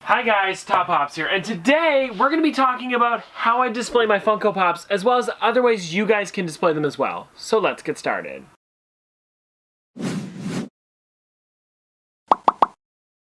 Hi guys, Top Pops here, and today we're going to be talking about how I display my Funko Pops, as well as other ways you guys can display them as well. So let's get started.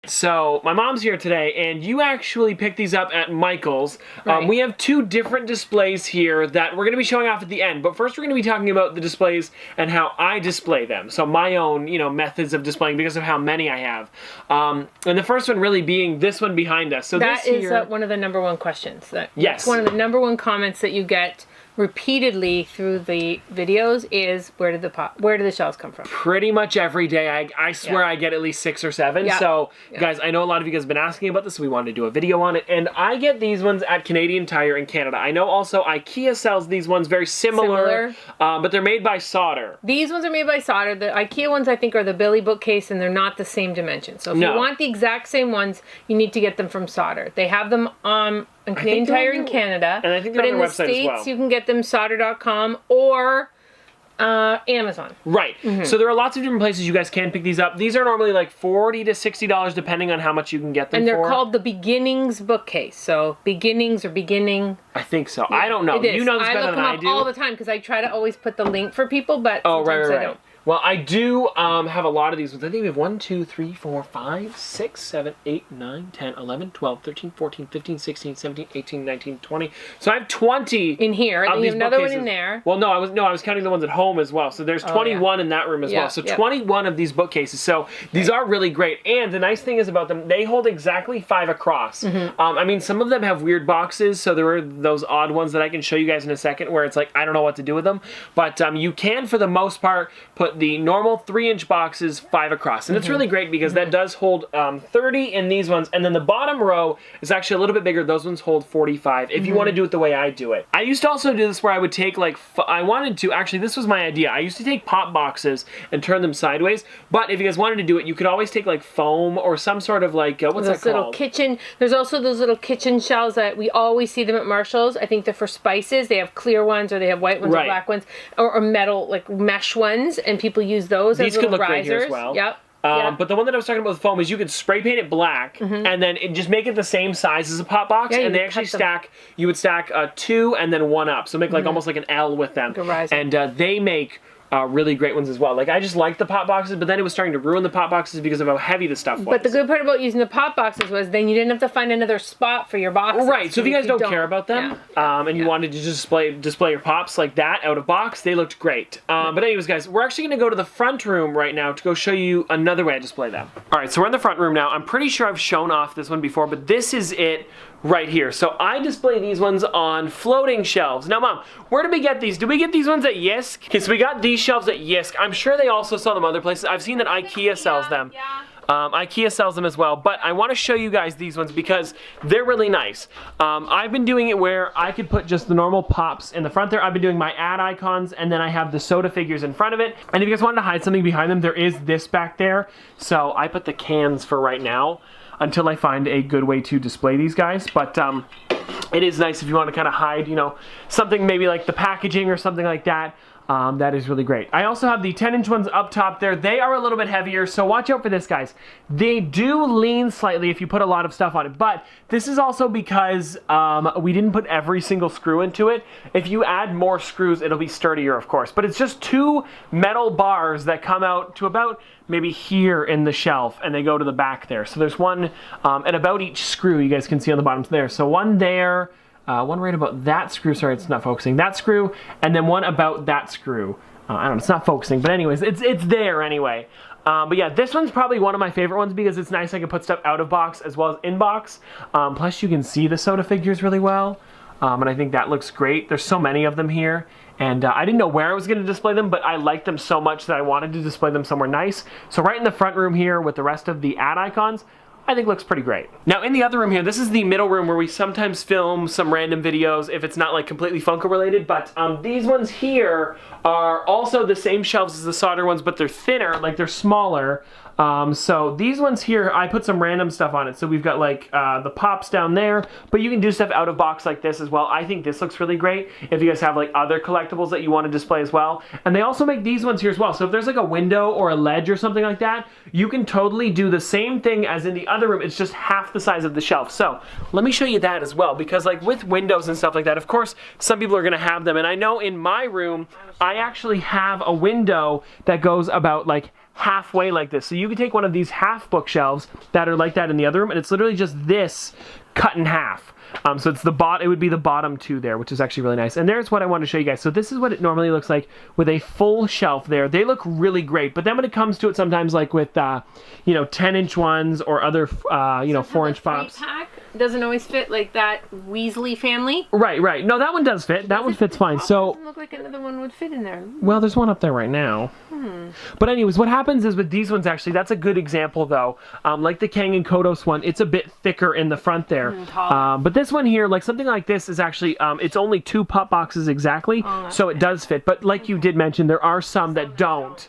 So, my mom's here today, and you actually picked these up at Michael's. Right. We have two different displays here that we're going to be showing off at the end, but first we're going to be talking about the displays and how I display them. So my own, methods of displaying because of how many I have. And the first one really being this one behind us. So that this is one of the number one questions. Yes. That's one of the number one comments that you get repeatedly through the videos is where did the shells come from? Pretty much every day. I swear I get at least 6 or 7. Yeah. So Yeah. guys, I know a lot of you guys have been asking about this, so we wanted to do a video on it. And I get these ones at Canadian Tire in Canada. I know also IKEA sells these ones very similar. But they're made by solder. These ones are made by solder. The IKEA ones I think are the Billy bookcase, and they're not the same dimension. So if you want the exact same ones, you need to get them from solder. They have them on Canadian Tire in Canada, and I think they're on their website as well. But in the States, you can get them solder.com or Amazon. Right. So there are lots of different places you guys can pick these up. These are normally like $40 to $60 depending on how much you can get them for. And they're called the Beginnings bookcase. So beginnings or beginning. I think so. Yeah, I don't know. It is. You know this better than I do. I look them up all the time because I try to always put the link for people, but sometimes I don't. Well, I do have a lot of these ones. I think we have 1, 2, 3, 4, 5, 6, 7, 8, 9, 10, 11, 12, 13, 14, 15, 16, 17, 18, 19, 20. So I have 20 in here. And you have another one in there. Well, no, I was counting the ones at home as well. So there's 21 in that room as well. So 21 of these bookcases. So these are really great. And the nice thing is about them, they hold exactly 5 across. I mean, some of them have weird boxes. So there are those odd ones that I can show you guys in a second where it's like, I don't know what to do with them. But you can, for the most part, put the normal 3-inch boxes 5 across, and it's really great because that does hold 30 in these ones, and then the bottom row is actually a little bit bigger. Those ones hold 45 if you want to do it the way I do it. I used to also do this where I would take actually this was my idea. I used to take pop boxes and turn them sideways, but if you guys wanted to do it, you could always take like foam or some sort of like what's that called? Little kitchen. There's also those little kitchen shells that we always see them at Marshall's. I think they're for spices. They have clear ones or they have white ones or black ones or metal like mesh ones, and people use those These as little could look risers. great here as well. Yep. But the one that I was talking about with foam is you could spray paint it black and then just make it the same size as a pop box, and they actually stack. You would stack 2 and then 1 up, so make like almost like an L with them. And they make really great ones as well. Like, I just liked the pop boxes, but then it was starting to ruin the pop boxes because of how heavy the stuff was. But the good part about using the pop boxes was then you didn't have to find another spot for your boxes. Right, so if you guys don't care about them, and you wanted to just display your pops like that out of box, they looked great. But anyways, guys, we're actually going to go to the front room right now to go show you another way I display them. Alright, so we're in the front room now. I'm pretty sure I've shown off this one before, but this is it right here. So I display these ones on floating shelves. Now, Mom, where did we get these? Did we get these ones at Yisk? Okay, so we got these shelves at Yisk. I'm sure they also sell them other places. I've seen that IKEA sells them. IKEA sells them as well, but I want to show you guys these ones because they're really nice. I've been doing it where I could put just the normal pops in the front there. I've been doing my ad icons, and then I have the soda figures in front of it. And if you guys wanted to hide something behind them, there is this back there. So I put the cans for right now until I find a good way to display these guys. But it is nice if you want to kind of hide, something maybe like the packaging or something like that. That is really great. I also have the 10-inch ones up top there. They are a little bit heavier, so watch out for this, guys. They do lean slightly if you put a lot of stuff on it, but this is also because we didn't put every single screw into it. If you add more screws, it'll be sturdier, of course, but it's just 2 metal bars that come out to about maybe here in the shelf, and they go to the back there. So there's one at about each screw you guys can see on the bottom there. So one there, one right about that screw, sorry, it's not focusing, that screw, and then one about that screw. I don't know, it's not focusing, but anyways, it's there anyway. But yeah, this one's probably one of my favorite ones because it's nice. I can put stuff out of box as well as in box. Plus you can see the soda figures really well. And I think that looks great. There's so many of them here. And I didn't know where I was going to display them, but I liked them so much that I wanted to display them somewhere nice. So right in the front room here with the rest of the ad icons, I think looks pretty great. Now in the other room here, this is the middle room where we sometimes film some random videos if it's not like completely Funko related, but these ones here are also the same shelves as the solder ones, but they're thinner, like they're smaller. So these ones here, I put some random stuff on it. So we've got like the pops down there, but you can do stuff out of box like this as well. I think this looks really great if you guys have like other collectibles that you want to display as well. And they also make these ones here as well. So if there's like a window or a ledge or something like that, you can totally do the same thing as in the other room. It's just half the size of the shelf. So let me show you that as well, because like with windows and stuff like that, of course, some people are going to have them. And I know in my room, I actually have a window that goes about like halfway like this. So you can take one of these half bookshelves that are like that in the other room, and it's literally just this cut in half. So it's it would be the bottom two there, which is actually really nice. And there's what I want to show you guys. So this is what it normally looks like with a full shelf there. They look really great, but then when it comes to it, sometimes like with, 10-inch ones or other, 4-inch pops. Doesn't always fit like that Weasley family. Right. No, that one does fit. That one fits fine. So doesn't look like another one would fit in there. Well, there's one up there right now. But anyways, what happens is with these ones, actually, that's a good example though. Like the Kang and Kodos one, it's a bit thicker in the front there. But this one here, like something like this is actually, it's only 2 pop boxes exactly, so it does fit. But like you did mention, there are some that don't.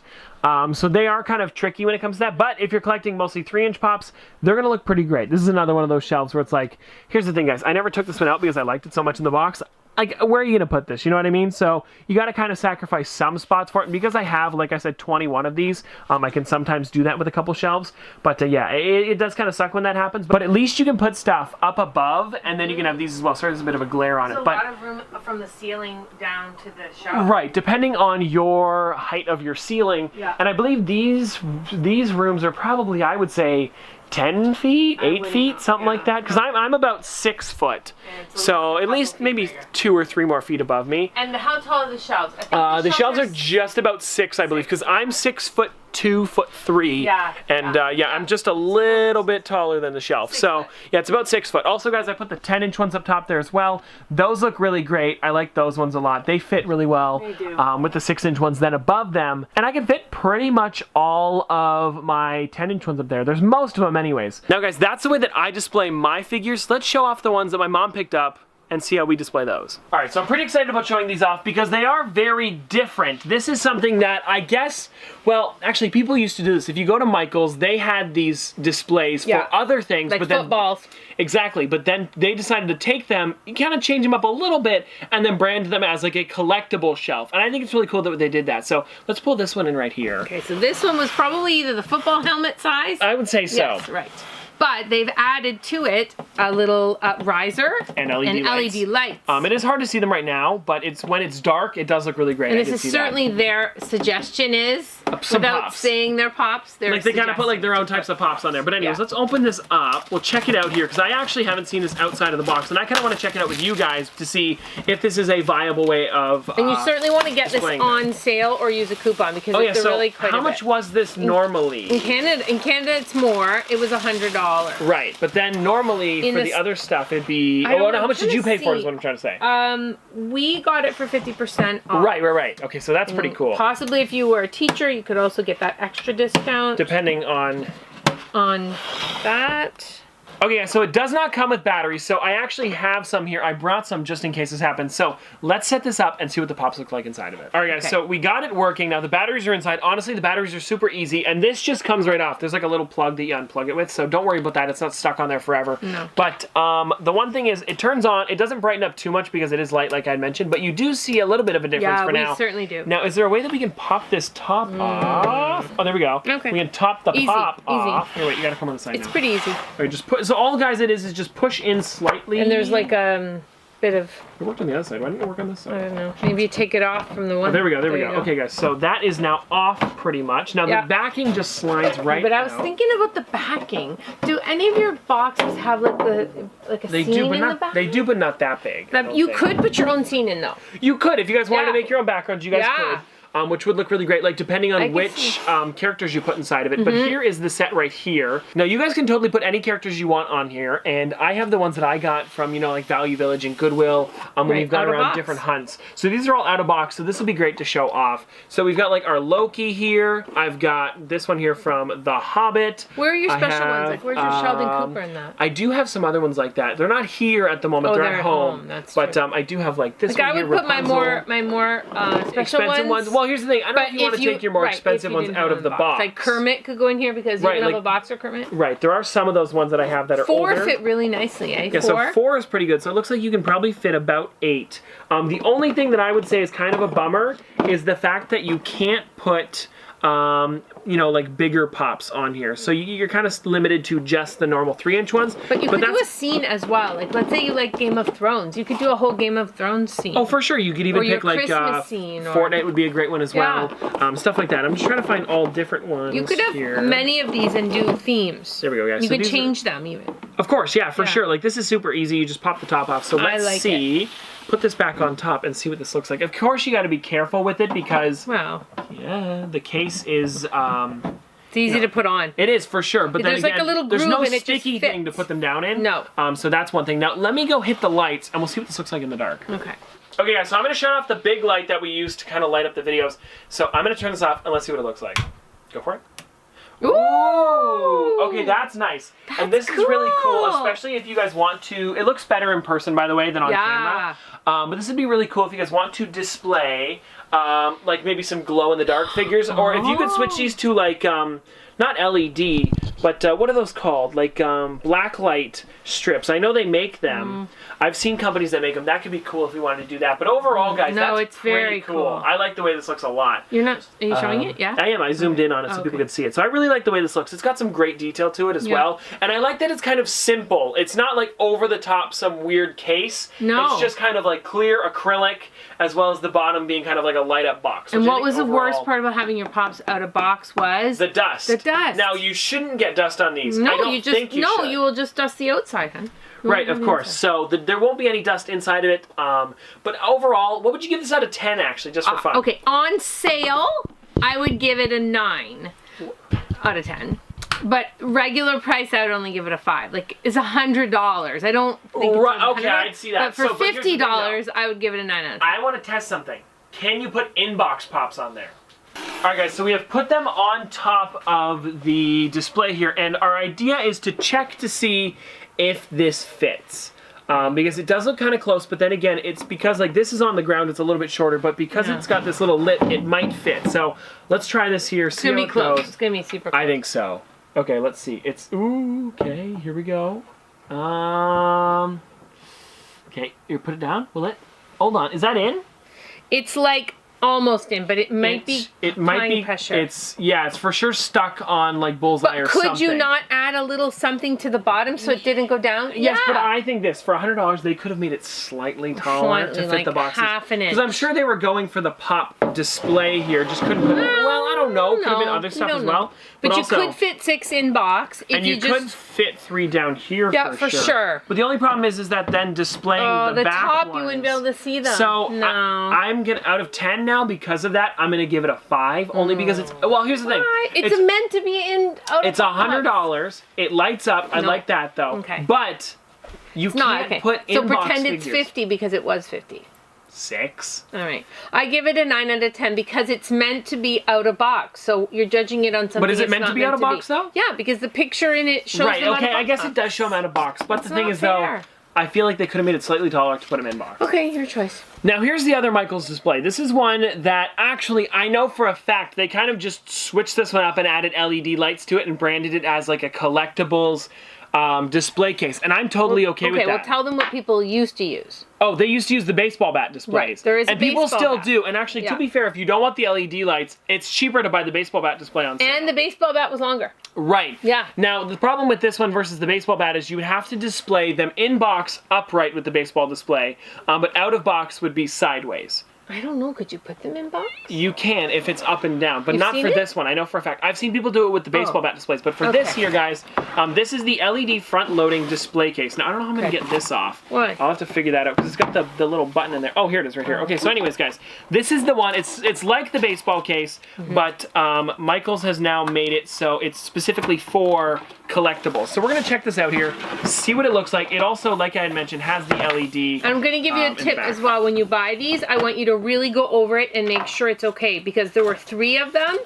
So they are kind of tricky when it comes to that, but if you're collecting mostly 3-inch pops, they're going to look pretty great. This is another one of those shelves where it's like, here's the thing, guys, I never took this one out because I liked it so much in the box. Like, where are you going to put this? You know what I mean? So you got to kind of sacrifice some spots for it. And because I have, like I said, 21 of these, I can sometimes do that with a couple shelves. But yeah, it does kind of suck when that happens. But at least you can put stuff up above, and then you can have these as well. Sorry, there's a bit of a glare on it. There's a lot of room from the ceiling down to the shelf. Right, depending on your height of your ceiling. Yeah. And I believe these rooms are probably, I would say, 10 feet, 8 feet, something like that. Because I'm about 6 foot. So at least maybe 2 or 3 more feet above me. And how tall are the shelves? I think the shelves are just about 6, I believe, because I'm 6'2", 6'3". Yeah. And I'm just a little bit taller than the shelf. So yeah, it's about 6 foot. Also, guys, I put the 10-inch ones up top there as well. Those look really great. I like those ones a lot. They fit really well. They do. With the 6-inch ones then above them. And I can fit pretty much all of my 10-inch ones up there. There's most of them anyways. Now, guys, that's the way that I display my figures. Let's show off the ones that my mom picked up and see how we display those. All right, so I'm pretty excited about showing these off because they are very different. This is something that I guess, well, actually people used to do this. If you go to Michael's, they had these displays for other things. Like but then, footballs. Exactly, but then they decided to take them, kind of change them up a little bit, and then brand them as like a collectible shelf. And I think it's really cool that they did that. So let's pull this one in right here. Okay, so this one was probably either the football helmet size. I would say so. Yes, right. But they've added to it a little riser and LED lights. It is hard to see them right now, but when it's dark, it does look really great. And this is certainly their suggestion without pops. saying their pops. Like they kind of put like their own types of pops on there. But anyways, let's open this up. We'll check it out here because I actually haven't seen this outside of the box, and I kind of want to check it out with you guys to see if this is a viable way of. And you certainly want to get this on sale or use a coupon because they're really quite. How much was this normally? In Canada, it's more. It was $100. Right, but then normally for the other stuff it'd be. How much did you pay for? Is what I'm trying to say. We got it for 50% off. Right. Okay, so that's pretty cool. Possibly if you were a teacher, you could also get that extra discount. Depending on that. Okay, so it does not come with batteries, so I actually have some here. I brought some just in case this happens. So let's set this up and see what the pops look like inside of it. All right, guys, so we got it working. Now the batteries are inside. Honestly, the batteries are super easy, and this just comes right off. There's like a little plug that you unplug it with, so don't worry about that. It's not stuck on there forever. No. But the one thing is, it turns on. It doesn't brighten up too much because it is light, like I mentioned, but you do see a little bit of a difference for now. Yeah, we certainly do. Now, is there a way that we can pop this top off? Oh, there we go. Okay. We can top the pop off. Here, wait, you gotta come on the side now. It's pretty easy. All right, just put. So all, guys, it is just push in slightly. And there's like bit of. It worked on the other side. Why didn't it work on this side? I don't know. Maybe you take it off from the one. Oh, there we go. There we go. Okay, guys. So that is now off pretty much. Now the backing just slides right. But I was thinking about the backing. Do any of your boxes have like a scene in the back? They do, but not that big. You could put your own scene in though. You could if you guys wanted to make your own backgrounds. You guys could. Which would look really great, like depending on which characters you put inside of it. But here is the set right here. Now you guys can totally put any characters you want on here, and I have the ones that I got from, like Value Village and Goodwill when we've gone around different hunts. So these are all out of box, so this will be great to show off. So we've got like our Loki here. I've got this one here from The Hobbit. Where are your special ones? Like where's your Sheldon Cooper in that? I do have some other ones like that. They're not here at the moment. They're at home. That's but I do have like this one here. I would put my more special expensive ones. Well, here's the thing. I don't know if you want to take your more expensive ones out of the box. Like Kermit could go in here because you don't have a box of Kermit. Right. There are some of those ones that I have that are older. 4 fit really nicely, eh? Yeah, so 4 is pretty good. So it looks like you can probably fit about 8. The only thing that I would say is kind of a bummer is the fact that you can't put, you know, like bigger pops on here. So you're kind of limited to just the normal 3-inch ones. But you could do a scene as well. Like, let's say you like Game of Thrones. You could do a whole Game of Thrones scene. Oh, for sure. You could even pick like Fortnite would be a great one as well. Stuff like that. I'm just trying to find all different ones. You could have many of these and do themes. There we go, guys. You could change them even. Of course, yeah, for sure. Like, this is super easy. You just pop the top off. So let's see. Put this back on top and see what this looks like. Of course, you got to be careful with it because, yeah, the case is. It's easy to put on. It is for sure, but then there's again, like a little there's no groove and it sticky just fits. thing to put them down in. No. So that's one thing. Now let me go hit the lights and we'll see what this looks like in the dark. Okay. Okay, guys. So I'm gonna shut off the big light that we use to kind of light up the videos. So I'm gonna turn this off and let's see what it looks like. Go for it. Ooh! Okay, that's nice. And this is really cool, especially if you guys want to. It looks better in person, by the way, than on camera. But this would be really cool if you guys want to display, like maybe some glow-in-the-dark figures, or if you could switch these to like, not LED, but what are those called? Like black light strips. I know they make them. I've seen companies that make them. That could be cool if we wanted to do that. But overall, guys, that's pretty cool. I like the way this looks a lot. You're not? Are you showing it? Yeah. I am. I zoomed in on it so people could see it. So I really like the way this looks. It's got some great detail to it as well, and I like that it's kind of simple. It's not like over the top some weird case. No. It's just kind of like clear acrylic, as well as the bottom being kind of like a light up box. And what was the worst part about having your pops out of box was? The dust. The dust. Now you shouldn't get dust on these. No, I don't think you should. you will just dust the outside, huh? Right, of course. So there won't be any dust inside of it. But overall, what would you give this out of 10, actually, just for fun? Okay, on sale, I would give it a 9 out of 10. But regular price, I would only give it a 5. Like, it's $100. I don't think it's okay, I'd see that. But for $50, I would give it a 9 out of 10. I want to test something. Can you put in-box pops on there? Alright guys, so we have put them on top of the display here, and our idea is to check to see if this fits. Because it does look kind of close, but then again, it's because like this is on the ground, it's a little bit shorter, but because it's got this little lip, it might fit. So let's try this here, see how it goes. It's gonna be super close. I think so. Okay, let's see. It's, ooh, okay, here we go. Okay, you put it down, will it? Hold on, is that in? It's like almost in, but it might be pressure. It's for sure stuck on like bullseye or something. Could you not add a little something to the bottom so it didn't go down? Yes, but I think this for $100 they could have made it slightly taller to fit the boxes. Half an inch. Because I'm sure they were going for the pop display here. Just couldn't put it. Well, I don't know. Could have been other stuff as well. But you could fit 6 in box if you could fit 3 down here. Yeah, for sure. But the only problem is that then displaying the back top ones, you wouldn't be able to see them. So no. I'm getting out of 10 now because of that. I'm gonna give it a 5 only because it's. Well, here's the thing. It's meant to be in. It's $100. It lights up. I like that though. Okay. But you can't put in box pretend it's 50 because it was 50. 6. All right. I give it a 9 out of 10 because it's meant to be out of box. So you're judging it on something. But is it meant to be out of box though? Yeah, because the picture in it shows. Right. Okay. I guess it does show them out of box. But the thing is though, I feel like they could have made it slightly taller to put them in box. Okay, your choice. Now here's the other Michaels display. This is one that actually I know for a fact they kind of just switched this one up and added LED lights to it and branded it as like a collectibles display case, and I'm totally okay with that. Okay, well tell them what people used to use. Oh, they used to use the baseball bat displays. Right, there is a baseball people still bat. do, and actually, to be fair, if you don't want the LED lights, it's cheaper to buy the baseball bat display on sale. And the baseball bat was longer. Right. Yeah. Now, the problem with this one versus the baseball bat is you would have to display them in box upright with the baseball display, but out of box would be sideways. I don't know. Could you put them in box? You can if it's up and down, but not for this one. I know for a fact. I've seen people do it with the baseball bat displays, but for this here, guys, this is the LED front-loading display case. Now, I don't know how I'm going to get this off. Why? I'll have to figure that out because it's got the little button in there. Oh, here it is right here. Okay, so anyways, guys, this is the one. It's like the baseball case, but Michaels has now made it so it's specifically for collectibles. So we're going to check this out here, see what it looks like. It also, like I had mentioned, has the LED. I'm going to give you a tip as well. When you buy these, I want you to really go over it and make sure it's okay because there were 3 of them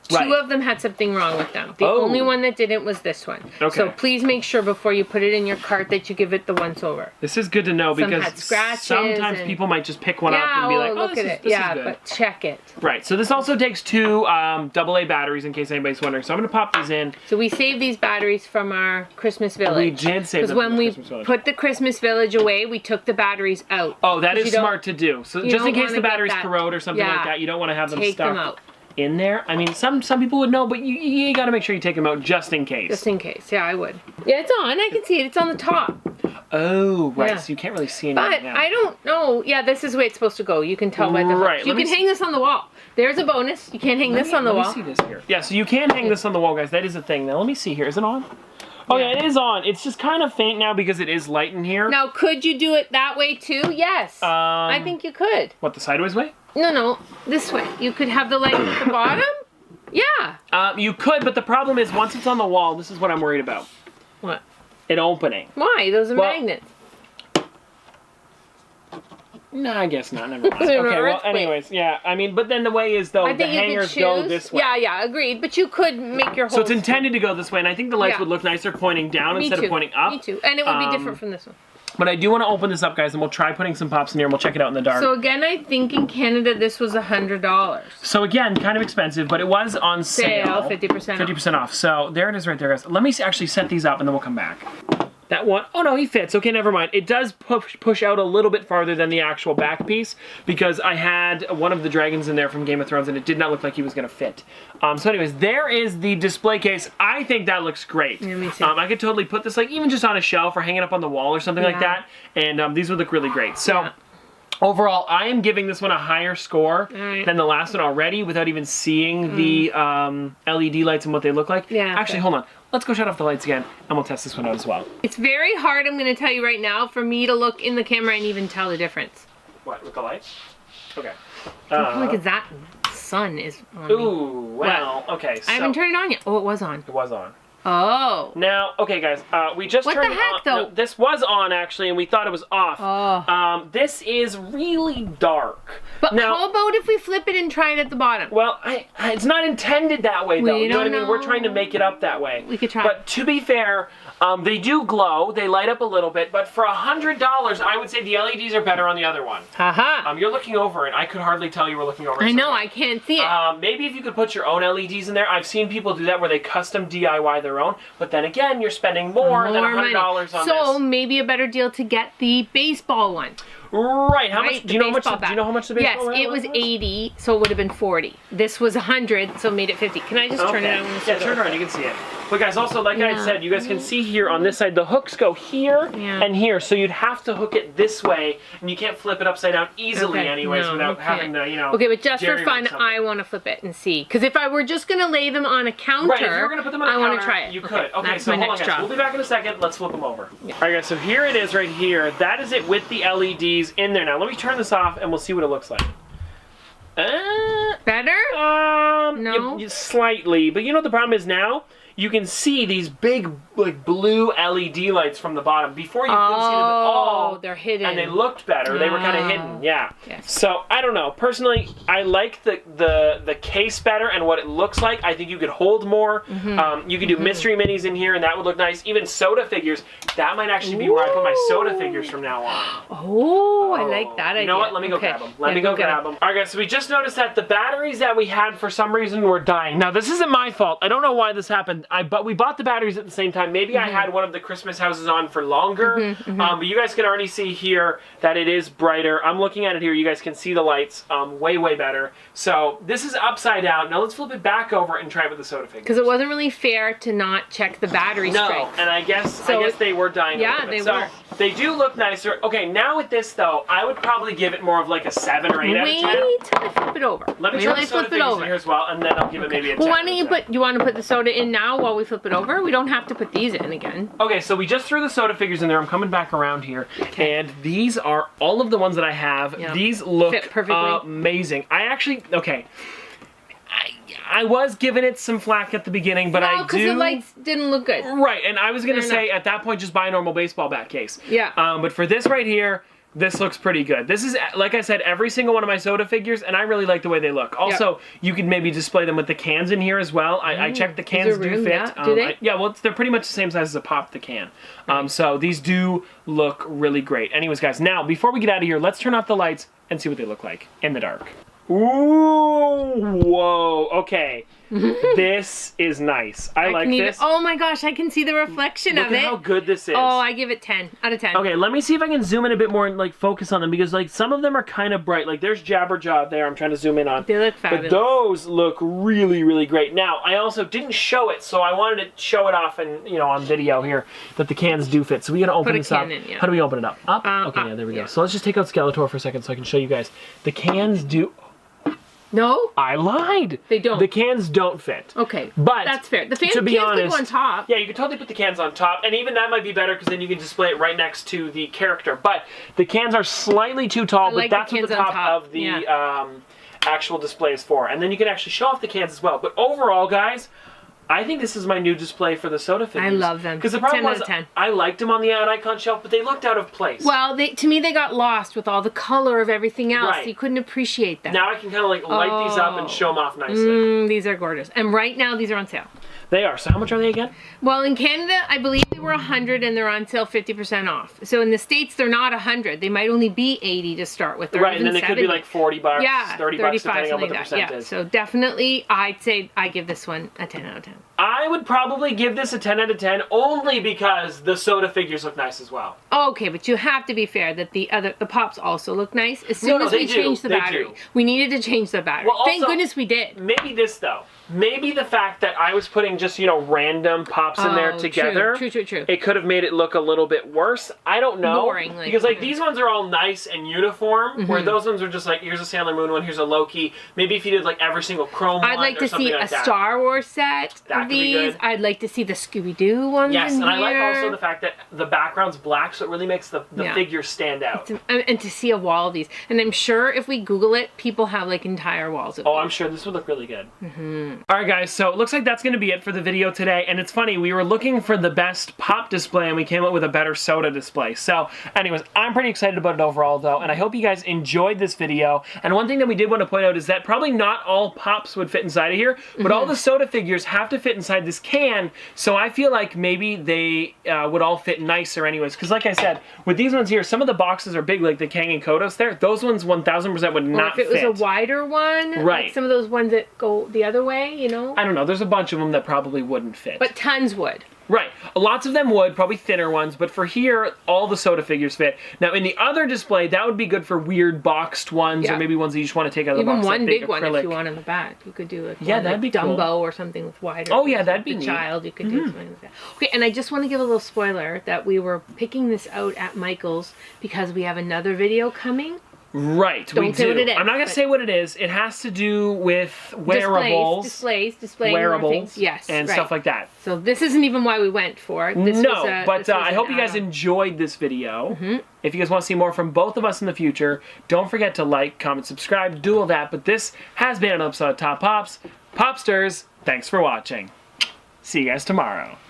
Two of them had something wrong with them. The only one that didn't was this one. Okay. So please make sure before you put it in your cart that you give it the once over. This is good to know because had scratches sometimes people might just pick one up and be like, oh, this is good. But check it. Right, so this also takes 2 AA batteries in case anybody's wondering. So I'm going to pop these in. So we saved these batteries from our Christmas village. We did save them from the Christmas village. Because when we put the Christmas village away, we took the batteries out. Oh, that is smart to do. So just in case the batteries corrode or something like that, you don't want to have them stuck in there. I mean, some people would know, but you got to make sure you take them out just in case. Just in case, yeah, I would. Yeah, it's on. I can see it. It's on the top. Oh, right. Yeah. So you can't really see anything. But I don't know. Yeah, this is the way it's supposed to go. You can tell by the hooks. You can hang this on the wall. There's a bonus. You can't hang this on the wall. Let me see this here. Yeah, so you can hang this on the wall, guys. That is a thing. Now, let me see here. Is it on? Oh, yeah, it is on. It's just kind of faint now because it is light in here. Now, could you do it that way, too? Yes. I think you could. What, the sideways way? No, this way. You could have the light at the bottom. Yeah. You could, but the problem is once it's on the wall, this is what I'm worried about. What? An opening. Why? Those are magnets. No, I guess not. Never mind. Okay, well, anyways, yeah. I mean, but then the way is, though, the hangers go this way. Yeah, agreed. But you could make your whole... So it's intended to go this way, and I think the lights would look nicer pointing down instead of pointing up. Me too. And it would be different from this one. But I do want to open this up, guys, and we'll try putting some pops in here, and we'll check it out in the dark. So again, I think in Canada this was $100. So again, kind of expensive, but it was on sale. 50% off. 50% off. So there it is right there, guys. Let me actually set these up, and then we'll come back. That one, oh no, he fits. Okay, never mind. It does push out a little bit farther than the actual back piece because I had one of the dragons in there from Game of Thrones and it did not look like he was gonna fit. So anyways, there is the display case. I think that looks great. Yeah, me too. I could totally put this like even just on a shelf or hanging up on the wall or something like that. And these would look really great. So overall, I am giving this one a higher score than the last one already without even seeing the LED lights and what they look like. Yeah. Actually, hold on. Let's go shut off the lights again, and we'll test this one out as well. It's very hard, I'm going to tell you right now, for me to look in the camera and even tell the difference. What, with the lights? Okay. Look at that. Sun is on Ooh, well, okay. So I haven't turned it on yet. Oh, it was on. It was on. Oh. Now, okay, guys, we just turned it on. What the heck, though? No, this was on, actually, and we thought it was off. Oh. This is really dark. But now, how about if we flip it and try it at the bottom? Well, it's not intended that way, though. You know what I mean? We're trying to make it up that way. We could try. But to be fair, they do glow. They light up a little bit. But for $100, I would say the LEDs are better on the other one. Haha. You're looking over it. I could hardly tell you were looking over it. I know. I can't see it. Maybe if you could put your own LEDs in there. I've seen people do that where they custom DIY their own. But then again, you're spending more than $100 on this. So maybe a better deal to get the baseball one. Right. How much? Do you know how much the baseball one was? Yes, it was 80, so it would have been 40. This was 100, so made it 50. Can I just turn it on? Yeah, turn it on. You can see it. But guys, also like I said, you guys can see here on this side, the hooks go here and here, so you'd have to hook it this way, and you can't flip it upside down easily, anyways, without having to, you know. Okay, but just for fun, I want to flip it and see, because if I were just gonna lay them on a counter, right, if you were gonna put them on a counter, I want to try it. You could. Okay, so hold on, guys. We'll be back in a second. Let's flip them over. Yeah. All right, guys. So here it is, right here. That is it with the LEDs in there. Now let me turn this off, and we'll see what it looks like. Better? No. Slightly, but you know what the problem is now? You can see these big, like, blue LED lights from the bottom. Before you couldn't see them at all. Oh, they're hidden. And they looked better. They were kind of hidden, yeah. Yes. So, I don't know. Personally, I like the case better and what it looks like. I think you could hold more. You could do mystery minis in here, and that would look nice. Even soda figures. That might actually be where I put my soda figures from now on. Oh, I like that idea. You know what? Let me go grab them. Let me go grab them. All right, guys. So we just noticed that the batteries that we had for some reason were dying. Now, this isn't my fault. I don't know why this happened. But we bought the batteries at the same time. Maybe I had one of the Christmas houses on for longer. But you guys can already see here that it is brighter. I'm looking at it here. You guys can see the lights way, way better. So this is upside down. Now let's flip it back over and try it with the soda figures. Because it wasn't really fair to not check the battery strength. No, and I guess they were dying a little bit. Yeah, they were. They do look nicer. Okay, now with this though, I would probably give it more of like a 7 or 8 out of 10. Wait till I flip it over. Let me try the soda figures in here as well, and then I'll give it maybe a 10. Well, why don't you put, you want to put the soda in now while we flip it over? We don't have to put these in again. Okay, so we just threw the soda figures in there. I'm coming back around here. And these are all of the ones that I have. Yeah. These look amazing. I actually, I was giving it some flack at the beginning, but I do... because the lights didn't look good. Right, and I was going to say, at that point, just buy a normal baseball bat case. Yeah. But for this right here, this looks pretty good. This is, like I said, every single one of my soda figures, and I really like the way they look. Also, you could maybe display them with the cans in here as well. I checked the cans do fit. Yeah. Do they? Yeah, well, they're pretty much the same size as a pop, the can. So these do look really great. Anyways, guys, now, before we get out of here, let's turn off the lights and see what they look like in the dark. Ooh, whoa, okay. This is nice. I like this. Oh my gosh, I can see the reflection of it. Look at how good this is. Oh, I give it 10 out of 10. Okay, let me see if I can zoom in a bit more and like focus on them, because like some of them are kind of bright. Like there's Jabberjaw there I'm trying to zoom in on. They look fabulous. But those look really, really great. Now, I also didn't show it, so I wanted to show it off and, you know, on video here that the cans do fit. So we gotta open this up. How do we open it up? Up? Okay, yeah, there we go. So let's just take out Skeletor for a second so I can show you guys. The cans do... No? I lied. They don't. The cans don't fit. Okay. But that's fair. The to be honest, can go on top. Yeah, you can totally put the cans on top, and even that might be better because then you can display it right next to the character. But the cans are slightly too tall, but that's what the top of the actual display is for. And then you can actually show off the cans as well. But overall, guys, I think this is my new display for the soda figures. I love them. Because the problem 10 was, out of 10. I liked them on the ad icon shelf, but they looked out of place. Well, to me, they got lost with all the color of everything else. Right. You couldn't appreciate them. Now I can kind of like light these up and show them off nicely. These are gorgeous. And right now, these are on sale. They are. So how much are they again? Well, in Canada, I believe they were 100 and they're on sale 50% off. So in the States, they're not 100. They might only be 80 to start with. Right, and then they 70. could be like 40 bucks, yeah, 30 bucks, depending on what the percent is. So definitely, I'd say I give this one a 10 out of 10. I would probably give this a 10 out of 10 only because the soda figures look nice as well. Okay, but you have to be fair that the Pops also look nice. As soon as we changed the battery, we needed to change the battery. Well, Thank goodness we did. Maybe this though. Maybe the fact that I was putting just, you know, random Pops in there together. True. It could have made it look a little bit worse. I don't know. Boring. Because like these ones are all nice and uniform, where those ones are just like, here's a Sailor Moon one, here's a Loki. Maybe if you did like every single Chrome one I'd like or to something see like a Star Wars set of these. I'd like to see the Scooby-Doo ones Yes, in and here. I like also the fact that the background's black, so it really makes the figure stand out. And to see a wall of these. And I'm sure if we Google it, people have like entire walls of these. I'm sure this would look really good. Alright guys, so it looks like that's going to be it for the video today. And it's funny, we were looking for the best pop display and we came up with a better soda display. So anyways, I'm pretty excited about it overall though, and I hope you guys enjoyed this video. And one thing that we did want to point out is that probably not all Pops would fit inside of here, but all the soda figures have to fit inside this can, so I feel like maybe they would all fit nicer anyways. Because like I said, with these ones here, some of the boxes are big, like the Kang and Kodos there. Those ones 1000% would not fit. Or if it was a wider one, right? Like some of those ones that go the other way, you know? I don't know. There's a bunch of them that probably wouldn't fit. But tons would. Right. Lots of them would, probably thinner ones, but for here, all the soda figures fit. Now, in the other display, that would be good for weird boxed ones, or maybe ones that you just want to take out of the box. Even one big acrylic one if you want in the back. You could do like that'd be Dumbo cool. or something with wider. Oh yeah, that'd be the neat. Child, you could do something like that. Okay, and I just want to give a little spoiler that we were picking this out at Michael's because we have another video coming. Right, Don't say what it is. I'm not going to say what it is. It has to do with wearables. Displaying wearables, things. Yes, and stuff like that. So this isn't even why we went for it. I hope you guys enjoyed this video. If you guys want to see more from both of us in the future, don't forget to like, comment, subscribe, do all that. But this has been an episode of Top Pops. Popsters, thanks for watching. See you guys tomorrow.